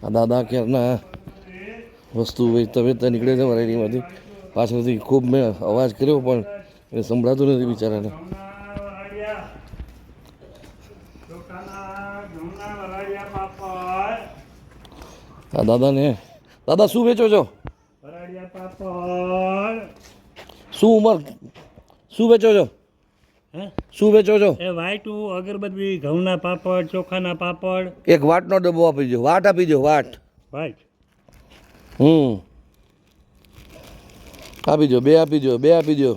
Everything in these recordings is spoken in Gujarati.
આ દાદા ક્યારના વસ્તુ વેચતા વેચતા નીકળે છે વેરાયટીમાંથી. પાછળથી ખૂબ મેં અવાજ કર્યો પણ એ સંભળાતું નથી બિચારાને. આ દાદાને, દાદા શું વેચો છો? શું ઉંમર, શું વેચો છો? શું વેચો છો? એ વાટ અગરબત્તી, ઘઉંના પાપડ, ચોખાના પાપડ. એક વાટનો ડબ્બો આપી દો, વાટ આપી દો, વાટ. વાટ આપી દો, બે આપી દો, બે આપી દો.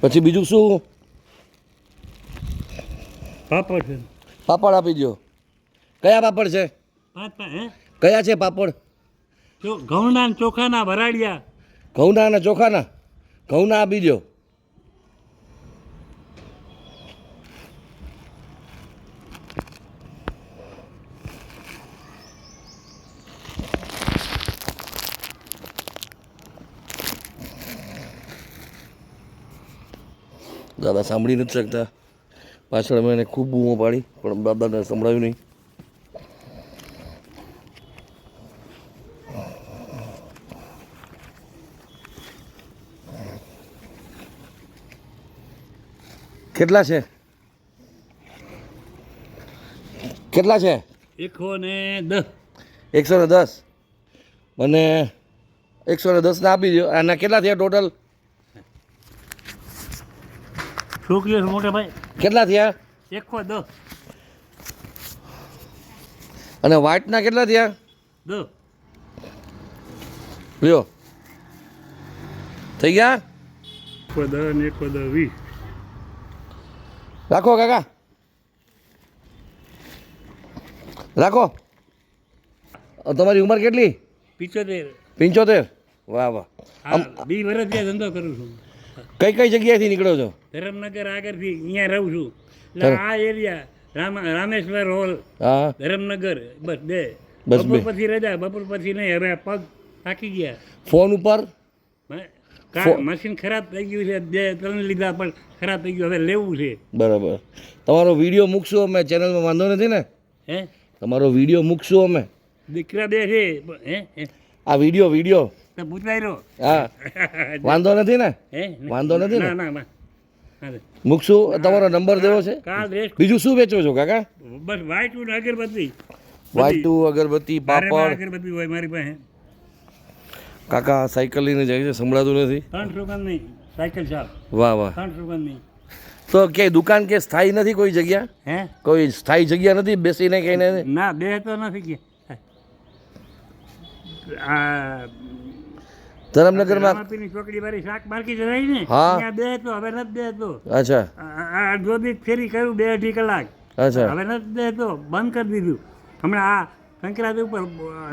પછી બીજું શું? પાપડ છે. પાપડ આપી દો. કયા પાપડ છે? કયા છે પાપડ? ઘઉંના ને ચોખાના ભરાડિયા. ઘઉંના અને ચોખાના? ઘઉંના આપી દો. દાદા સાંભળી નથી શકતા. પાછળ મેં એને ખૂબ બૂમો પાડી પણ દાદાને સંભળાવ્યું નહીં. કેટલા છે? કેટલા છે? 110. 110. મને 110 ના આપી દો. આના કેટલા થયા ટોટલ? છોકરીઓ મોટા ભાઈ કેટલા થયા? 110. અને વ્હાઈટના કેટલા થયા? 10. લ્યો થઈ ગયા? 110 ને 120. રાખો કાકા, રાખો. તમારી ઉંમર કેટલી? 75. 75? વાહ વાહ. 2 વર્ષ ત્યાં ધંધો કરું છું. કઈ કઈ જગ્યાએથી નીકળો છો? ધરમનગર આગળથી અહીંયા રહું છું. એટલે આ એરિયા રામેશ્વર હોલ, હા, ધરમનગર, બસ બે. બસ બે. બપોર પછી રજા, બપોર પછી નહીં. હવે પગ થાકી ગયા. ફોન ઉપર મશીન ખરાબ થઈ ગયું છે. 2-3 લીધા પણ ખરાબ થઈ ગયું. હવે લેવું છે. બરાબર. તમારો વિડીયો મૂકશું અમે ચેનલમાં, વાંધો નથી ને? હે, તમારો વિડીયો મૂકશું અમે. દીકરા 2 છે. હે આ વિડીયો તો પૂછાઈ રહ્યો. હા, વાંધો નથી ને? હે, વાંધો નથી ને? ના ના. મૂકશું. તમારો નંબર દેવો છે? કાલ રેસ્ટ. બીજું શું વેચો છો કાકા? બસ વાઈટ અગરબત્તી, વાઈટુ અગરબત્તી, પાપડ. અગરબત્તી હોય મારી પાસે. કાકા સાયકલ લઈને જાય છે, સંભળાતું નથી. 3 રૂપિયા નહીં સાયકલ ચાલ. વાહ વાહ. 3 રૂપિયા નહીં. તો ક્યાંય દુકાન કે સ્થાયી નથી કોઈ જગ્યા? હે, કોઈ સ્થાયી જગ્યા નથી બેસીને કઈ નથી? ના, બે તો નથી કે આ ધરમનગરમાં ચોકડી વાળી શાક માર્કેટ રહી ને, હા. ત્યાં બે તો હવે નથી દેતો. અચ્છા આ જોબી ફેરી કર્યું 2-2.5 કલાક. અચ્છા. હવે નથી દેતો, બંધ કરી દીધું. હમણાં આ સંક્રાંતિ ઉપર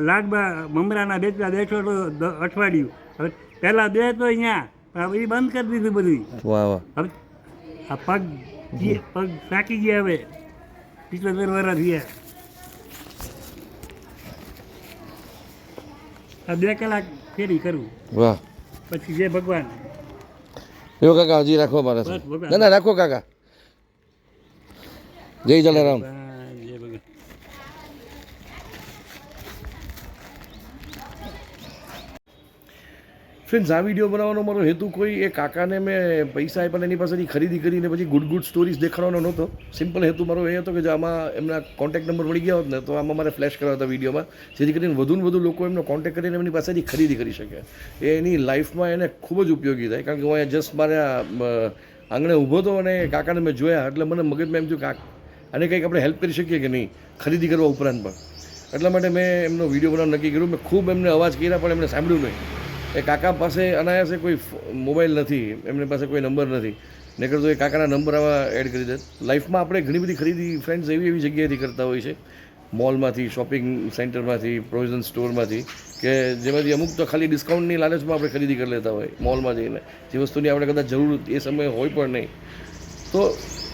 લાડબા મમરાના બેચવા બેઠો તો અઠવાડિયું. હવે પહેલાં દેતો અહીંયા, હવે એ બંધ કરી દીધું બધું. વાહ વાહ. હવે આ પગ થાકી ગયા. હવે 75 વર્ષ થયા. આ 2 કલાક ફેરી કરું, વાહ. પછી જય ભગવાન. જો કાકા હજી રાખો મારે. બસ ભગવાન. ના ના રાખો કાકા. જય જલારામ. જય ભગવાન. ફ્રેન્ડ્સ, આ વિડીયો બનાવવાનો મારો હેતુ કોઈ એ કાકાને મેં પૈસા આપ્યા એની પાસેથી ખરીદી કરીને પછી ગુડ સ્ટોરીઝ દેખાડવાનો નહોતો. સિમ્પલ હેતુ મારો એ હતો કે જો આમાં એમના કોન્ટેક્ટ નંબર મળી ગયા હોત ને તો આમાં મારે ફ્લેશ કરવા હતા વિડીયોમાં, જેથી કરીને વધુ ને વધુ લોકો એમનો કોન્ટેક્ટ કરીને એમની પાસેથી ખરીદી કરી શકે. એ એની લાઈફમાં એને ખૂબ જ ઉપયોગી થાય. કારણ કે હું અહીંયા જસ્ટ મારે આંગણે ઊભો હતો અને કાકાને મેં જોયા એટલે મને મગજમાં એમ થયું કે આને કંઈક આપણે હેલ્પ કરી શકીએ કે નહીં, ખરીદી કરવા ઉપરાંત પણ. એટલા માટે મેં એમનો વિડીયો બનાવવાનું નક્કી કર્યું. મેં ખૂબ એમને અવાજ કર્યા પણ એમણે સાંભળ્યું નહીં. એ કાકા પાસે અનાયાસે કોઈ મોબાઈલ નથી, એમની પાસે કોઈ નંબર નથી. નહીંતર તો એ કાકાના નંબર આવા એડ કરી દે. લાઈફમાં આપણે ઘણી બધી ખરીદી ફ્રેન્ડ્સ એવી જગ્યાએથી કરતા હોય છે, મોલમાંથી, શોપિંગ સેન્ટરમાંથી, પ્રોવિઝન સ્ટોરમાંથી, કે જેમાંથી અમુક તો ખાલી ડિસ્કાઉન્ટની લાલચમાં આપણે ખરીદી કરી લેતા હોય મોલમાં જઈને, જે વસ્તુની આપણે કદાચ જરૂર એ સમયે હોય પણ નહીં. તો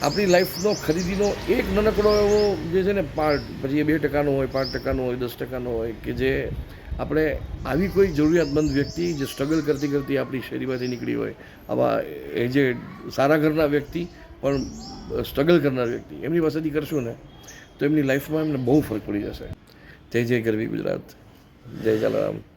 આપણી લાઈફનો ખરીદીનો એક નાનકડો એવો જે છે ને પાર્ટ, પછી એ 2% હોય, 5% હોય, 10% હોય, કે જે આપણે આવી કોઈ જરૂરિયાતમંદ વ્યક્તિ જે સ્ટ્રગલ કરતી કરતી આપણી શેરીમાંથી નીકળી હોય, આવા એ જે સારા ઘરના વ્યક્તિ પણ સ્ટ્રગલ કરનાર વ્યક્તિ, એમની પાસેથી કરશું ને તો એમની લાઈફમાં એમને બહુ ફરક પડી જશે. જય જય ગરવી ગુજરાત, જય જલારામ.